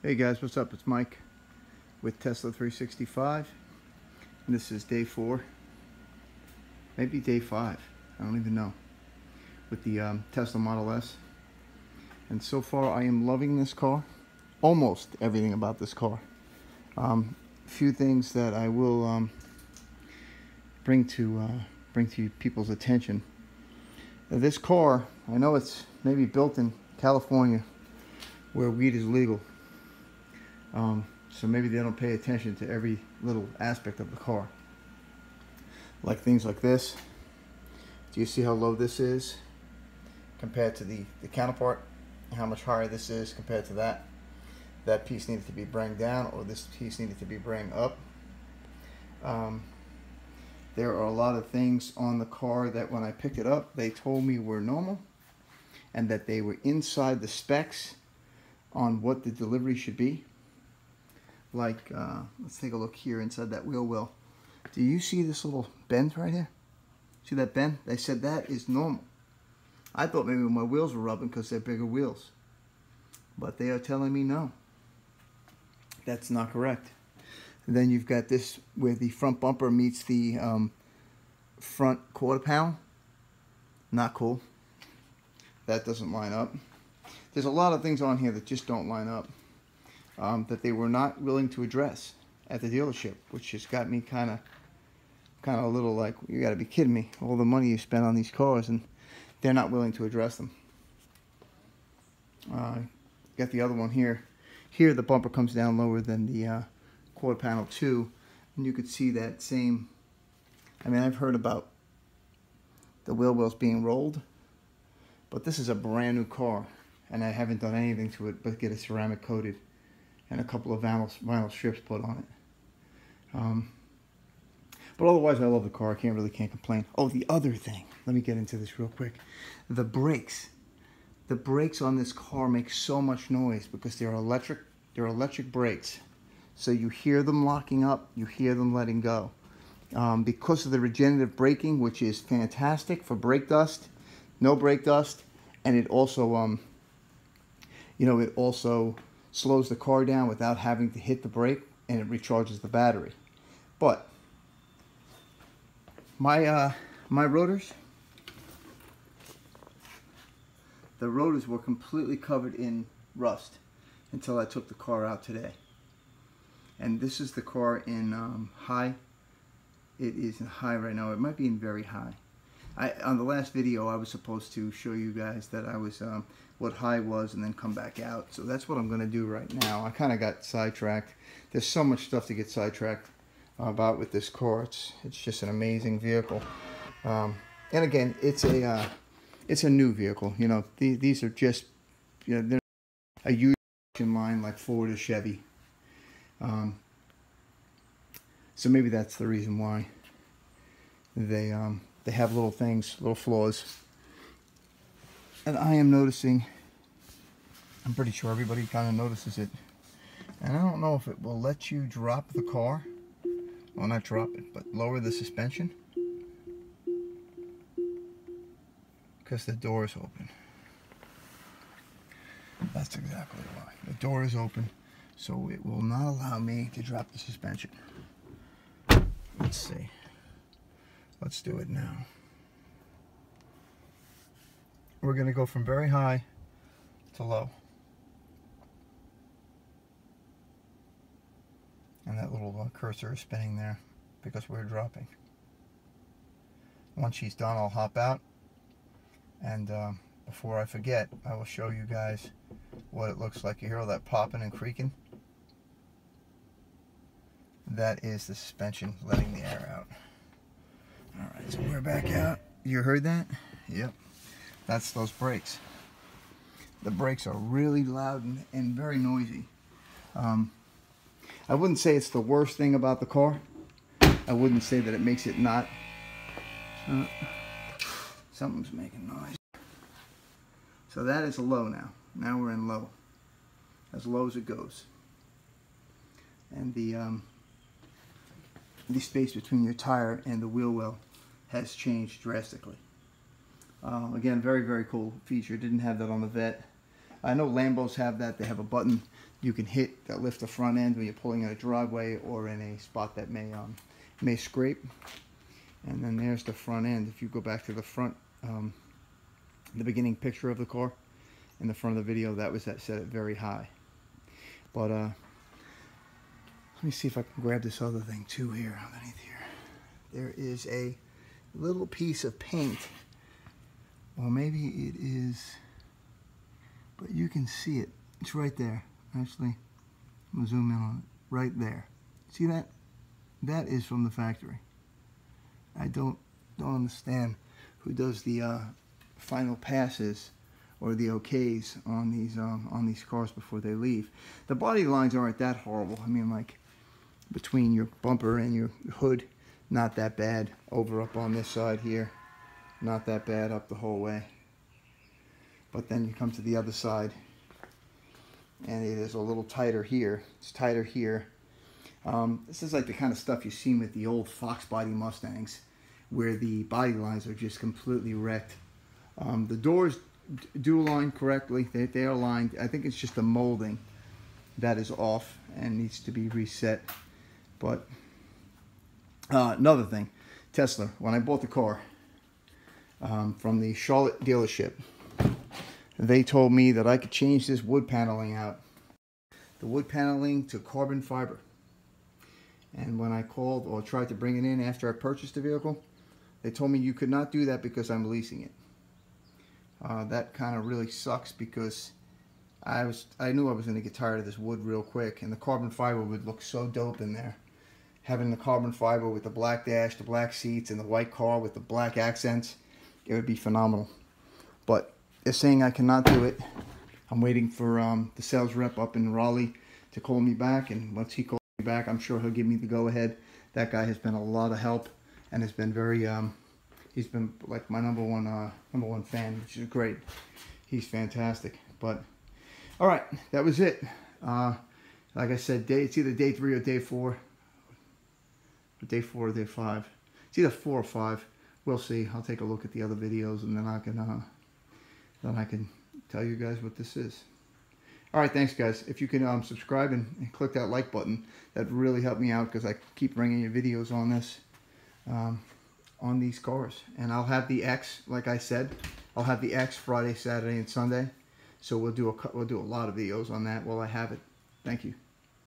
Hey guys, what's up? It's Mike with Tesla 365, and this is day 4, maybe day 5, I don't even know, with the Tesla Model S. And so far I am loving this car, almost everything about this car. Few things that I will bring to people's attention. This car, I know it's maybe built in California where weed is legal. So maybe they don't pay attention to every little aspect of the car. Like things like this. Do you see how low this is compared to the counterpart? How much higher this is compared to that? That piece needed to be bring down, or this piece needed to be bring up. There are a lot of things on the car that when I picked it up, they told me were normal, and that they were inside the specs on what the delivery should be. Like, let's take a look here inside that wheel well. Do you see this little bend right here? See that bend? They said that is normal. I thought maybe my wheels were rubbing because they're bigger wheels. But they are telling me no. That's not correct. And then you've got this where the front bumper meets the front quarter panel. Not cool. That doesn't line up. There's a lot of things on here that just don't line up. That they were not willing to address at the dealership, which has got me kind of a little like, you got to be kidding me! All the money you spent on these cars, and they're not willing to address them. Got the other one here. Here the bumper comes down lower than the quarter panel too, and you could see that same. I mean, I've heard about the wheel wells being rolled, but this is a brand new car, and I haven't done anything to it but get it ceramic coated and a couple of vinyl strips put on it. But otherwise, I love the car. I can't complain. Oh, the other thing. Let me get into this real quick. The brakes. The brakes on this car make so much noise because they're electric. They're electric brakes. So you hear them locking up. You hear them letting go. Because of the regenerative braking, which is fantastic for brake dust, no brake dust, and it also, it also slows the car down without having to hit the brake, and it recharges the battery. But my rotors, the rotors were completely covered in rust until I took the car out today. And this is the car in high. It is in high right now. It might be in very high. On the last video, I was supposed to show you guys that I was what high was and then come back out. So that's what I'm going to do right now. I kind of got sidetracked. There's so much stuff to get sidetracked about with this car. It's just an amazing vehicle. And again, it's a new vehicle. You know, these are just, they're a huge line like Ford or Chevy. So maybe that's the reason why they have little things, little flaws. And I am noticing, I'm pretty sure everybody kind of notices it. And I don't know if it will let you drop the car. Well, not drop it, but lower the suspension. Because the door is open. That's exactly why. The door is open, so it will not allow me to drop the suspension. Let's see. Let's do it now. We're going to go from very high to low. And that little cursor is spinning there because we're dropping. Once she's done, I'll hop out. And before I forget, I will show you guys what it looks like. You hear all that popping and creaking? That is the suspension letting the air out. Alright, so we're back out. You heard that? Yep. That's those brakes. The brakes are really loud and very noisy. I wouldn't say it's the worst thing about the car. I wouldn't say that it makes it not. Something's making noise. So that is a low now. Now we're in low. As low as it goes. And the space between your tire and the wheel well has changed drastically. Again, very, very cool feature. Didn't have that on the Vet. I know Lambos have that. They have a button you can hit that lifts the front end when you're pulling in a driveway or in a spot that may scrape. And then there's the front end. If you go back to the front, the beginning picture of the car in the front of the video, that was that set it very high. But let me see if I can grab this other thing too here underneath here. There is a little piece of paint, or maybe it is, but you can see it. It's right there. Actually, I'm gonna zoom in on it. Right there. See that? That is from the factory. I don't understand who does the final passes or the okays on these cars before they leave. The body lines aren't that horrible. I mean, like between your bumper and your hood, not that bad. Over up on this side here, not that bad up the whole way. But then you come to the other side, and it is a little tighter here. It's tighter here. This is like the kind of stuff you see with the old Fox body Mustangs, where the body lines are just completely wrecked. The doors do align correctly. They are aligned. I think it's just the molding that is off and needs to be reset. But another thing, Tesla, when I bought the car from the Charlotte dealership, they told me that I could change this wood paneling out. The wood paneling to carbon fiber. And when I called or tried to bring it in after I purchased the vehicle, they told me you could not do that because I'm leasing it. That kind of really sucks, because I knew I was going to get tired of this wood real quick, and the carbon fiber would look so dope in there. Having the carbon fiber with the black dash, the black seats, and the white car with the black accents, it would be phenomenal. But they're saying I cannot do it. I'm waiting for the sales rep up in Raleigh to call me back, and once he calls me back, I'm sure he'll give me the go-ahead. That guy has been a lot of help and has been very, he's been like my number one fan, which is great. He's fantastic. But all right, that was it. Like I said, it's either day 3 or day 4. Or day 4 or day 5. It's either 4 or 5. We'll see. I'll take a look at the other videos, and then I can tell you guys what this is. All right, thanks guys. If you can subscribe and click that like button, that really helped me out, because I keep bringing you videos on this, on these cars. And I'll have the X, like I said, I'll have the X Friday, Saturday, and Sunday. So we'll do a lot of videos on that while I have it. Thank you.